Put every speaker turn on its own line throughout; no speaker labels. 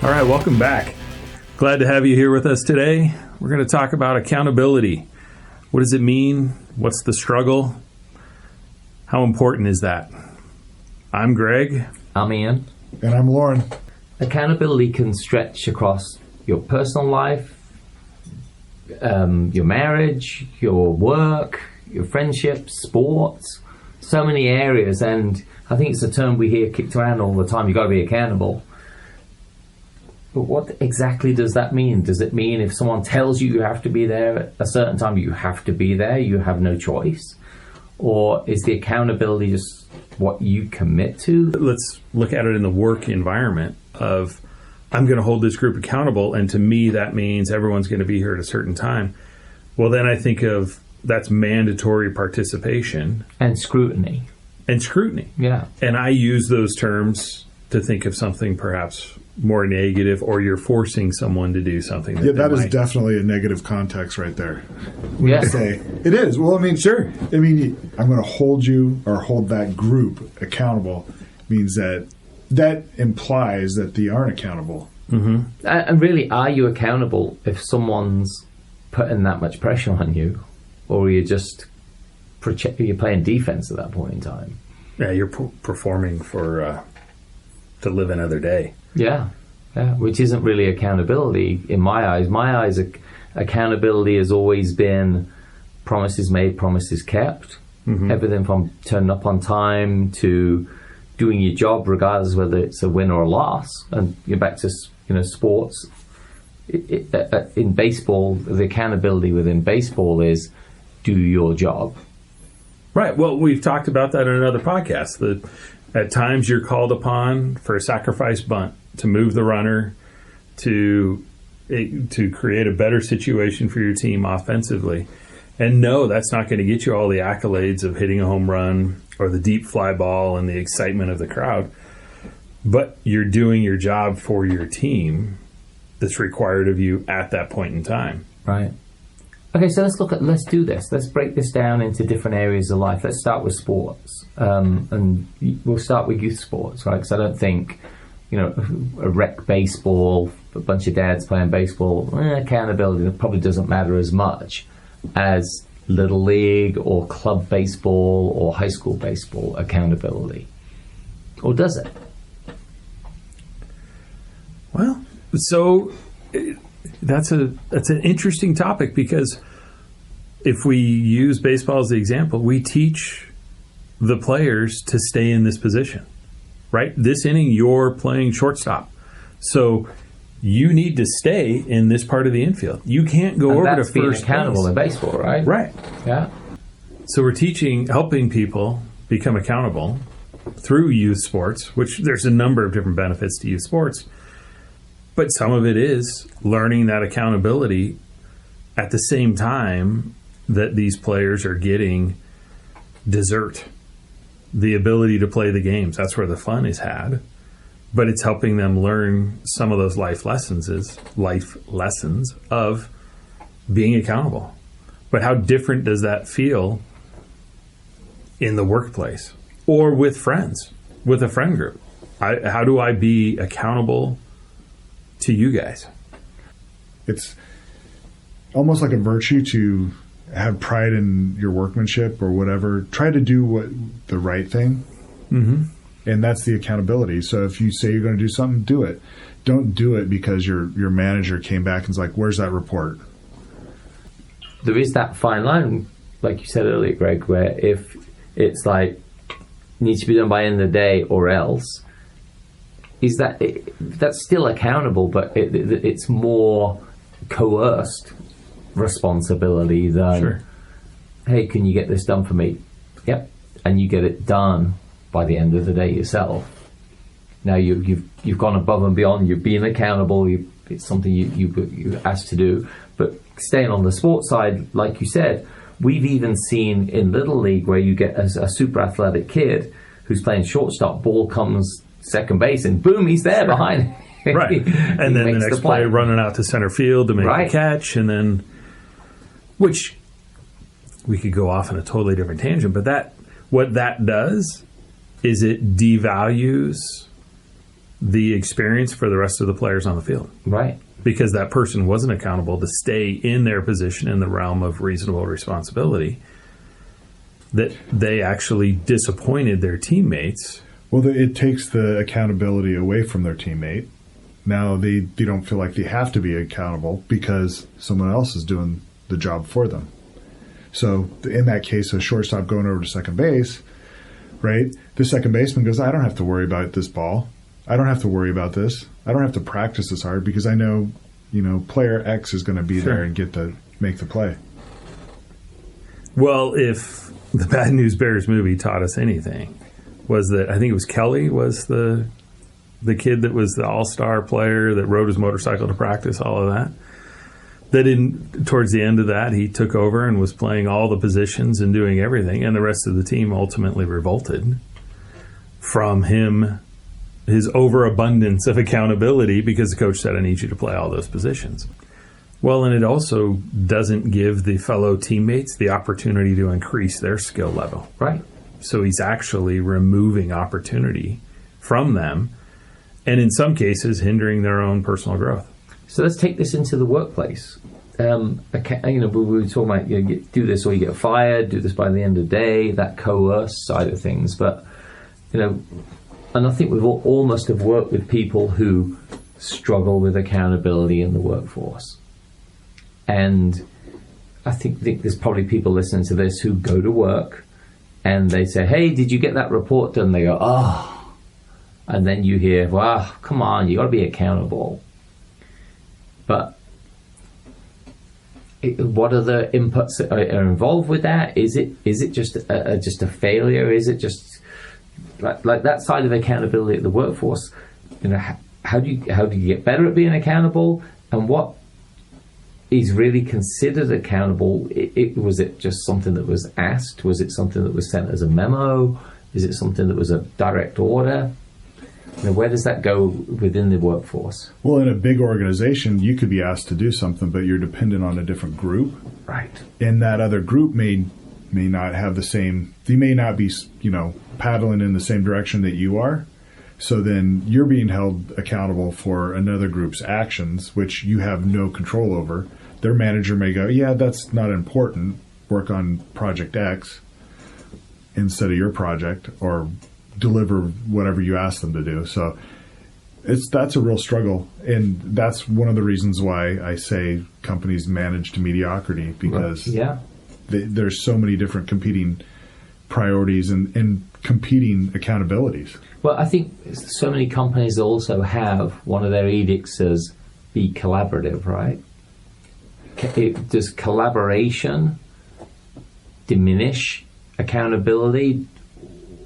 All right, welcome back. Glad to have you here with us today. We're going to talk about accountability. What does it mean? What's the struggle? How important is that? I'm Greg.
I'm Ian.
And I'm Lauren.
Accountability can stretch across your personal life, your marriage, your work, your friendships, sports, so many areas. And I think it's a term we hear kicked around all the time. You've got to be accountable. But what exactly does that mean? Does it mean if someone tells you you have to be there at a certain time, you have to be there, you have no choice? Or is the accountability just what you commit to?
Let's look at it in the work environment of, I'm going to hold this group accountable, and to me that means everyone's going to be here at a certain time. Well, then I think of that's mandatory participation.
And scrutiny.
Yeah. And I use those terms to think of something perhaps more negative, or you're forcing someone to do something.
That is definitely a negative context right there.
Yeah.
Say it is. Well, I mean,
sure.
I mean, I'm going to hold you or hold that group accountable means that implies that they aren't accountable.
Mm-hmm. And really, are you accountable if someone's putting that much pressure on you, or are you just you're playing defense at that point in time?
Yeah, you're performing for to live another day.
Yeah, which isn't really accountability in my eyes. My eyes, accountability has always been promises made, promises kept. Mm-hmm. Everything from turning up on time to doing your job, regardless whether it's a win or a loss. And you're back to sports. In baseball, the accountability within baseball is do your job.
Right. Well, we've talked about that in another podcast. That at times you're called upon for a sacrifice bunt to move the runner, to create a better situation for your team offensively. And no, that's not going to get you all the accolades of hitting a home run or the deep fly ball and the excitement of the crowd. But you're doing your job for your team that's required of you at that point in time.
Right. Okay, so let's do this. Let's break this down into different areas of life. Let's start with sports. And we'll start with youth sports, right? Because I don't think, a rec baseball, a bunch of dads playing baseball, accountability probably doesn't matter as much as little league or club baseball or high school baseball accountability. Or does it?
Well, so that's an interesting topic, because if we use baseball as the example, we teach the players to stay in this position, right? This inning, you're playing shortstop. So you need to stay in this part of the infield. You can't go over to first base.
That's being accountable in baseball, right?
Right.
Yeah.
So we're helping people become accountable through youth sports, which there's a number of different benefits to youth sports. But some of it is learning that accountability at the same time that these players are getting dessert, the ability to play the games. That's where the fun is had. But it's helping them learn some of those life lessons of being accountable. But how different does that feel in the workplace or with friends, with a friend group? How do I be accountable to you guys?
It's almost like a virtue to have pride in your workmanship or whatever. Try to do the right thing. Mm-hmm. And that's the accountability. So if you say you're going to do something, do it. Don't do it because your manager came back and was like, where's that report?
There is that fine line, like you said earlier, Greg, where if it's like needs to be done by the end of the day or else, that's still accountable, but it's more coerced responsibility than,
sure.
Hey, can you get this done for me? Yep. And you get it done by the end of the day yourself. Now you've gone above and beyond. You're being accountable. It's something you asked to do. But staying on the sports side, like you said, we've even seen in Little League where you get a super athletic kid who's playing shortstop, ball comes second base, and boom, he's there behind.
Right. And then the next play running out to center field to make a catch, and then, which we could go off on a totally different tangent, but what that does is it devalues the experience for the rest of the players on the field.
Right.
Because that person wasn't accountable to stay in their position in the realm of reasonable responsibility, that they actually disappointed their teammates.
Well, it takes the accountability away from their teammate. Now they don't feel like they have to be accountable because someone else is doing the job for them. So in that case, a shortstop going over to second base, right? The second baseman goes, I don't have to worry about this ball. I don't have to worry about this. I don't have to practice this hard because I know, player X is going to be there and get to make the play.
Well, if the Bad News Bears movie taught us anything, was that I think it was Kelly was the kid that was the all-star player that rode his motorcycle to practice, all of that. Towards the end of that, he took over and was playing all the positions and doing everything, and the rest of the team ultimately revolted from his overabundance of accountability because the coach said, I need you to play all those positions. Well, and it also doesn't give the fellow teammates the opportunity to increase their skill level.
Right.
So he's actually removing opportunity from them, and in some cases, hindering their own personal growth.
So let's take this into the workplace. We were talking about do this or you get fired, do this by the end of the day, that coerce side of things. But, and I think we've all must have worked with people who struggle with accountability in the workforce. And I think there's probably people listening to this who go to work and they say, hey, did you get that report done? They go, oh. And then you hear, well, come on, you got to be accountable. But what are the inputs that are involved with that? Is it just a failure? Is it just like that side of accountability at the workforce? How do you get better at being accountable? And what is really considered accountable? Was it just something that was asked? Was it something that was sent as a memo? Is it something that was a direct order? Where does that go within the workforce?
Well, in a big organization, you could be asked to do something, but you're dependent on a different group.
Right.
And that other group may not have the same, they may not be, paddling in the same direction that you are. So then you're being held accountable for another group's actions, which you have no control over. Their manager may go, yeah, that's not important. Work on project X instead of your project, or deliver whatever you ask them to do. So that's a real struggle, and that's one of the reasons why I say companies manage to mediocrity, because there's so many different competing priorities and competing accountabilities.
Well, I think so many companies also have one of their edicts as be collaborative, right? Does collaboration diminish accountability?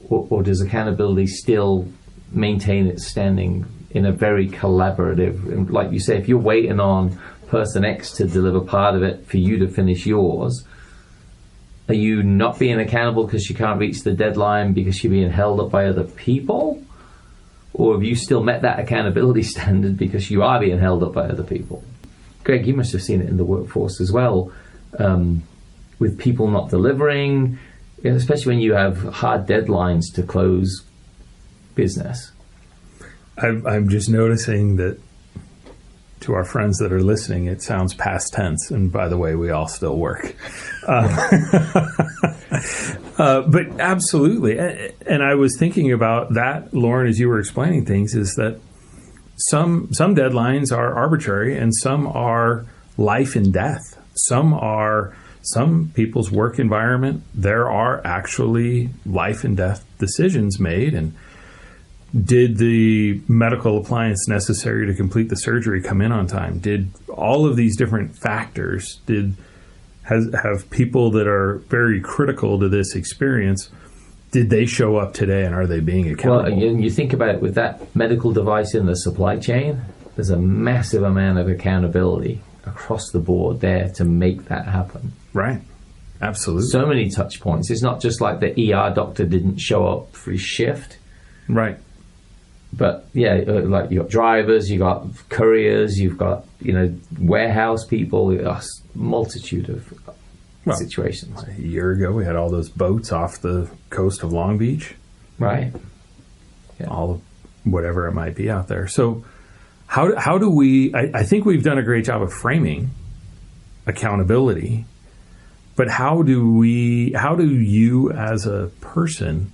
Or does accountability still maintain its standing in a very collaborative, like you say, if you're waiting on person X to deliver part of it for you to finish yours, are you not being accountable because you can't reach the deadline because you're being held up by other people? Or have you still met that accountability standard because you are being held up by other people? Greg, you must have seen it in the workforce as well, with people not delivering, especially when you have hard deadlines to close business.
I'm just noticing that to our friends that are listening, it sounds past tense. And by the way, we all still work. But absolutely. And I was thinking about that, Lauren, as you were explaining things, is that some deadlines are arbitrary and some are life and death. Some people's work environment, there are actually life and death decisions made. And did the medical appliance necessary to complete the surgery come in on time? Did all of these different factors, have people that are very critical to this experience, did they show up today, and are they being accountable?
Well, you think about it, with that medical device in the supply chain, there's a massive amount of accountability across the board there to make that happen.
Right. Absolutely.
So many touch points. It's not just like the ER doctor didn't show up for his shift.
Right.
But like you got drivers, you got couriers, you've got, warehouse people, a multitude of situations.
A year ago, we had all those boats off the coast of Long Beach.
Right.
Yeah. All whatever it might be out there. So how do we, I think we've done a great job of framing accountability, but how do you as a person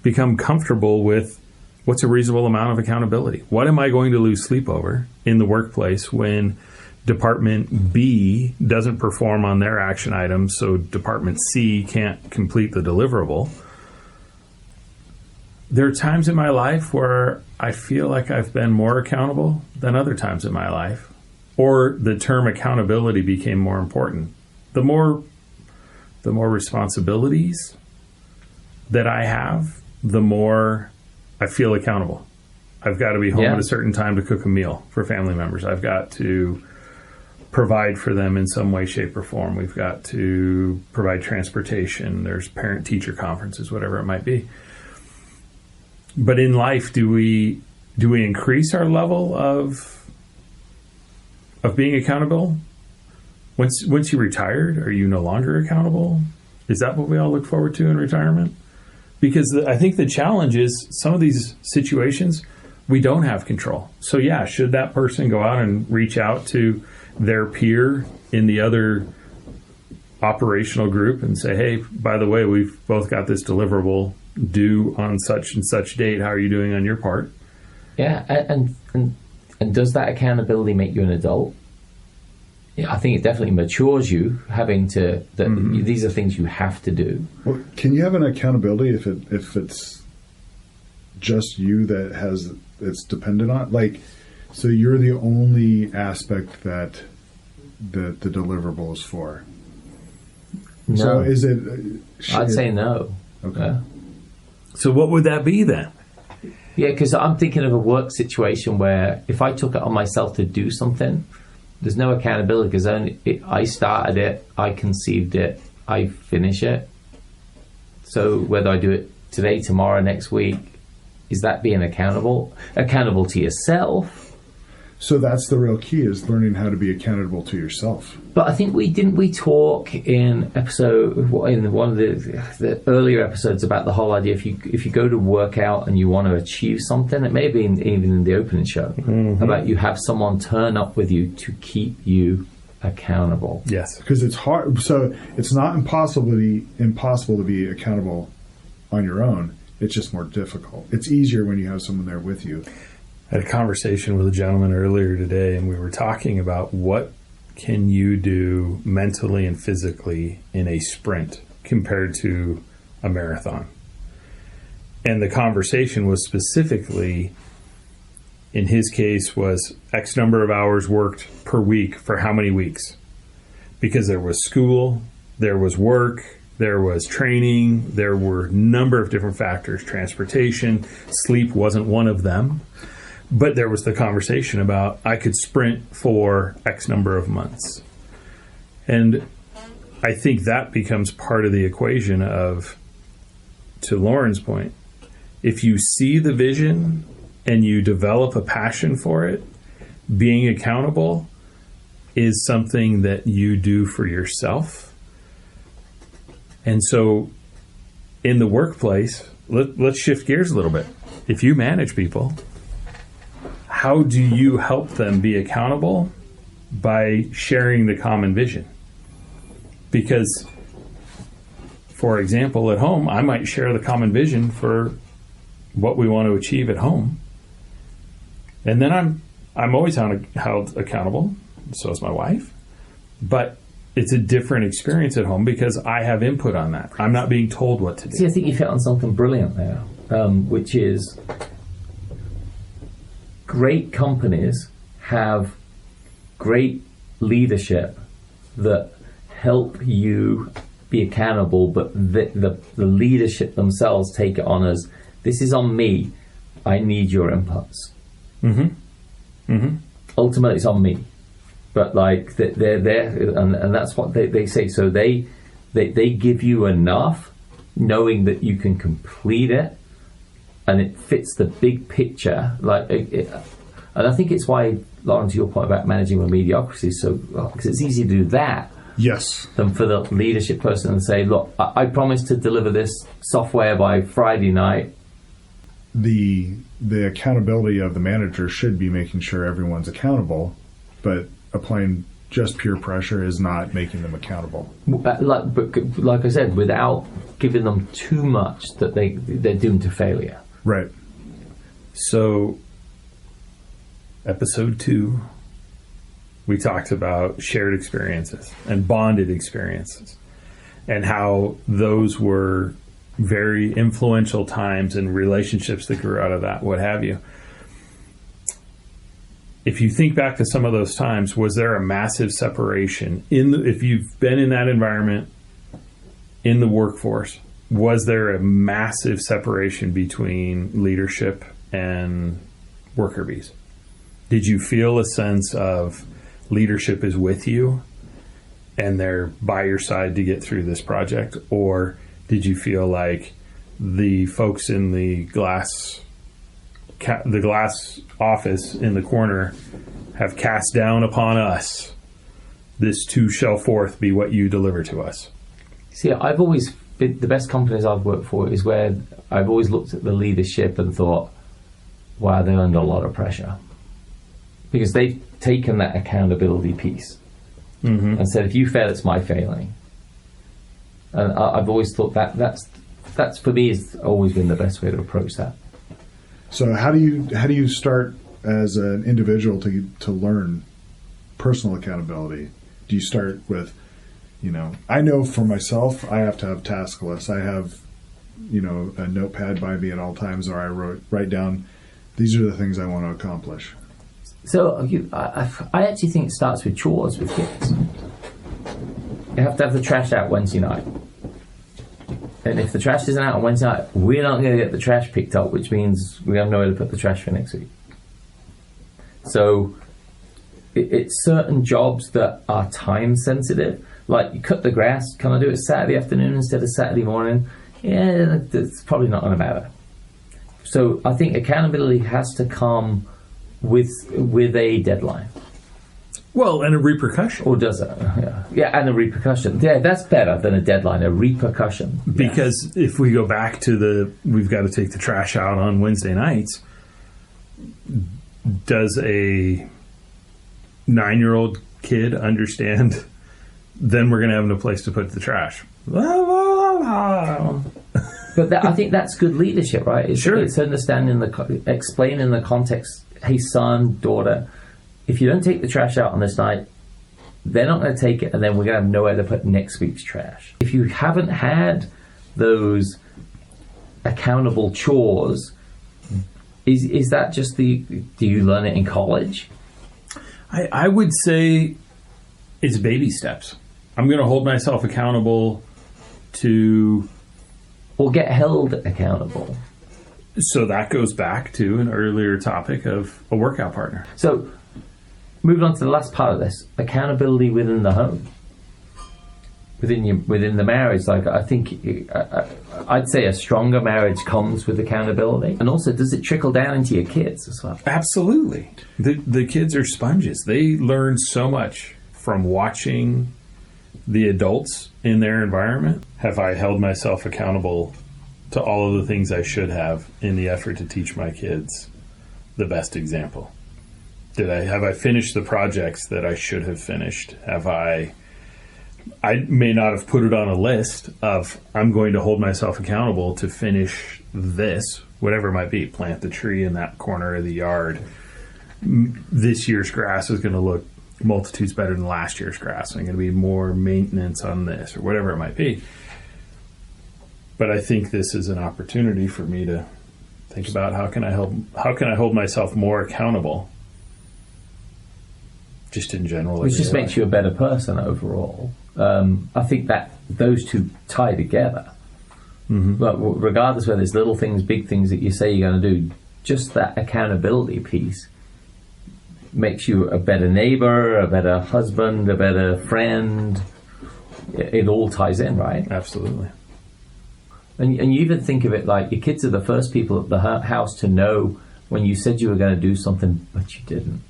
become comfortable with what's a reasonable amount of accountability? What am I going to lose sleep over in the workplace when Department B doesn't perform on their action items, so Department C can't complete the deliverable? There are times in my life where I feel like I've been more accountable than other times in my life, or the term accountability became more important. The more responsibilities that I have, the more I feel accountable. I've got to be home at a certain time to cook a meal for family members. I've got to provide for them in some way, shape, or form. We've got to provide transportation. There's parent-teacher conferences, whatever it might be. But in life, do we increase our level of being accountable? Once you retired, are you no longer accountable? Is that what we all look forward to in retirement? Because I think the challenge is some of these situations we don't have control. So yeah, should that person go out and reach out to their peer in the other operational group and say, hey, by the way, we've both got this deliverable due on such and such date. How are you doing on your part?
Yeah, and does that accountability make you an adult? Yeah, I think it definitely matures you, having to. These are things you have to do.
Well, can you have an accountability if it's just you that has it's dependent on? Like, so you're the only aspect that the deliverable is for.
No.
So is it?
I'd say no.
Okay.
Yeah.
So what would that be then?
Yeah, because I'm thinking of a work situation where if I took it on myself to do something, there's no accountability because I started it, I conceived it, I finish it. So whether I do it today, tomorrow, next week, is that being accountable? Accountable to yourself.
So that's the real key, is learning how to be accountable to yourself.
But I think we talk in one of the earlier episodes about the whole idea if you go to work out and you want to achieve something, it may have been even in the opening show, about you have someone turn up with you to keep you accountable.
Yes.
Because it's hard. So it's not impossible to be accountable on your own. It's just more difficult. It's easier when you have someone there with you.
I had a conversation with a gentleman earlier today, and we were talking about what can you do mentally and physically in a sprint compared to a marathon. And the conversation was specifically, in his case, was X number of hours worked per week for how many weeks? Because there was school, there was work, there was training, there were a number of different factors. Transportation, sleep wasn't one of them. But there was the conversation about I could sprint for X number of months. And I think that becomes part of the equation of, to Lauren's point, if you see the vision and you develop a passion for it, being accountable is something that you do for yourself. And so in the workplace, let's shift gears a little bit. If you manage people, how do you help them be accountable? By sharing the common vision. Because, for example, at home, I might share the common vision for what we want to achieve at home. And then I'm always held accountable, so is my wife. But it's a different experience at home because I have input on that. I'm not being told what to do.
See, I think you hit on something brilliant there, which is great companies have great leadership that help you be accountable, but the leadership themselves take it on as, this is on me, I need your inputs. Ultimately, it's on me. But like they're there, and that's what they say. So they give you enough, knowing that you can complete it, and it fits the big picture. And I think it's why, Lauren, to your point about managing with mediocrity, because it's easy to do that.
Yes.
Than for the leadership person to say, look, I promise to deliver this software by Friday night.
the accountability of the manager should be making sure everyone's accountable, but applying just pure pressure is not making them accountable.
But like I said, without giving them too much that they're doomed to failure.
Right.
So, episode 2, we talked about shared experiences and bonded experiences and how those were very influential times and relationships that grew out of that, what have you. If you think back to some of those times, was there a massive separation if you've been in that environment in the workforce? Was there a massive separation between leadership and worker bees? Did you feel a sense of leadership is with you and they're by your side to get through this project, or did you feel like the folks in the glass office in the corner have cast down upon us, this too shall forth be what you deliver to us?
See, I've always been, the best companies I've worked for is where I've always looked at the leadership and thought, wow, they're under a lot of pressure. Because they've taken that accountability piece and said, if you fail, it's my failing. And I've always thought that's for me has always been the best way to approach that.
So how do you start as an individual to learn personal accountability? Do you start with, I know for myself, I have to have task lists. I have, a notepad by me at all times, or I write down, these are the things I want to accomplish.
So I actually think it starts with chores with kids. You have to have the trash out Wednesday night. And if the trash isn't out on Wednesday night, we're not going to get the trash picked up, which means we have nowhere to put the trash for next week. So it's certain jobs that are time sensitive. Like you cut the grass, can I do it Saturday afternoon instead of Saturday morning? Yeah, it's probably not going to matter. So I think accountability has to come with a deadline.
Well, and a repercussion.
Or does it? Yeah, and a repercussion. Yeah, that's better than a deadline, a repercussion.
Because if we go back to we've got to take the trash out on Wednesday nights, does a 9-year-old kid understand then we're going to have no place to put the trash?
But I think that's good leadership, right? It's understanding explaining the context. Hey, son, daughter, if you don't take the trash out on this night, they're not going to take it, and then we're going to have nowhere to put next week's trash. If you haven't had those accountable chores, is that just do you learn it in college?
I would say it's baby steps. I'm going to hold myself accountable to...
Or get held accountable.
So that goes back to an earlier topic of a workout partner.
So, moving on to the last part of this, accountability within the home, within the marriage. Like I think, I'd say a stronger marriage comes with accountability, and also does it trickle down into your kids as well?
Absolutely. The kids are sponges. They learn so much from watching the adults in their environment. Have I held myself accountable to all of the things I should have in the effort to teach my kids the best example? Have I finished the projects that I should have finished? I may not have put it on a list of I'm going to hold myself accountable to finish this, whatever it might be, plant the tree in that corner of the yard. This year's grass is going to look multitudes better than last year's grass. I'm going to be more maintenance on this or whatever it might be. But I think this is an opportunity for me to think about how can I hold myself more accountable, just in general.
Which just makes you a better person overall. I think that those two tie together. Mm-hmm. But regardless whether it's little things, big things that you say you're going to do, just that accountability piece makes you a better neighbor, a better husband, a better friend. It all ties in, right?
Absolutely.
And you even think of it like your kids are the first people at the house to know when you said you were going to do something, but you didn't.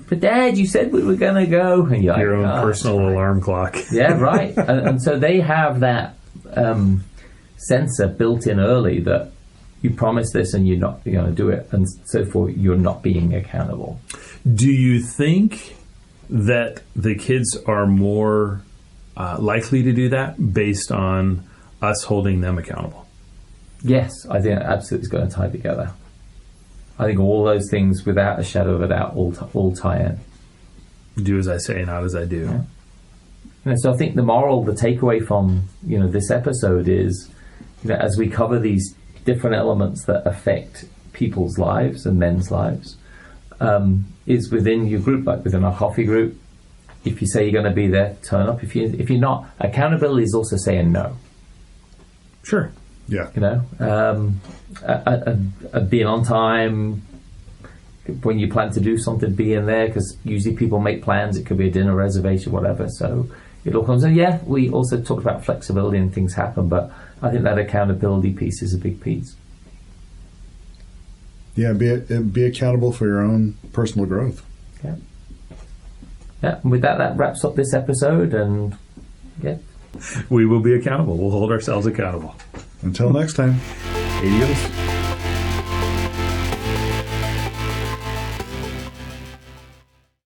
But Dad, you said we were going to go. And you're
your
like,
own personal alarm clock.
Yeah, right. And so they have that sensor built in early that you promise this and you're not going to do it, and so forth, you're not being accountable.
Do you think that the kids are more likely to do that based on us holding them accountable?
Yes, I think absolutely it's going to tie together. I think all those things, without a shadow of a doubt, all tie in.
Do as I say, not as I do.
Yeah. And so I think the takeaway from this episode is, as we cover these different elements that affect people's lives and men's lives, is within your group, like within our coffee group. If you say you're going to be there, turn up. If you're not, accountability is also saying no.
Sure.
Yeah.
Being on time. When you plan to do something, being there, because usually people make plans. It could be a dinner reservation, whatever. So it all comes in. Yeah, we also talked about flexibility and things happen, but I think that accountability piece is a big piece.
Yeah, be accountable for your own personal growth.
Yeah. Yeah, and with that wraps up this episode, and yeah.
We will be accountable. We'll hold ourselves accountable.
Until next time.
Adios.